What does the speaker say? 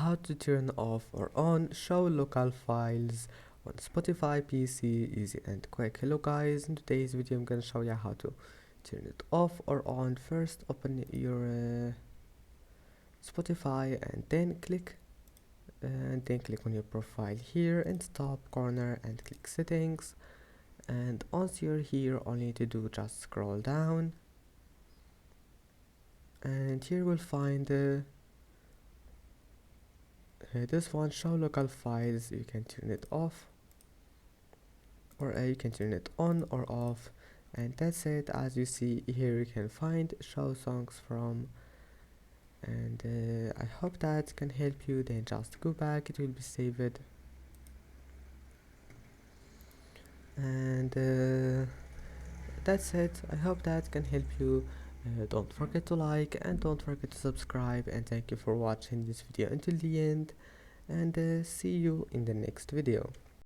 how to turn off or on show local files on Spotify PC, easy and quick. Hello guys, in today's video I'm gonna show you how to turn it off or on. First open your Spotify and then click on your profile here in top corner and click settings, and once you're here all you need to do just scroll down and here we'll find this one, show local files. You can turn it off or you can turn it on or off, and that's it. As you see here you can find show songs from, and I hope that can help you. Then just go back, it will be saved, and that's it. I hope that can help you. Don't forget to like and don't forget to subscribe, and thank you for watching this video until the end, and see you in the next video.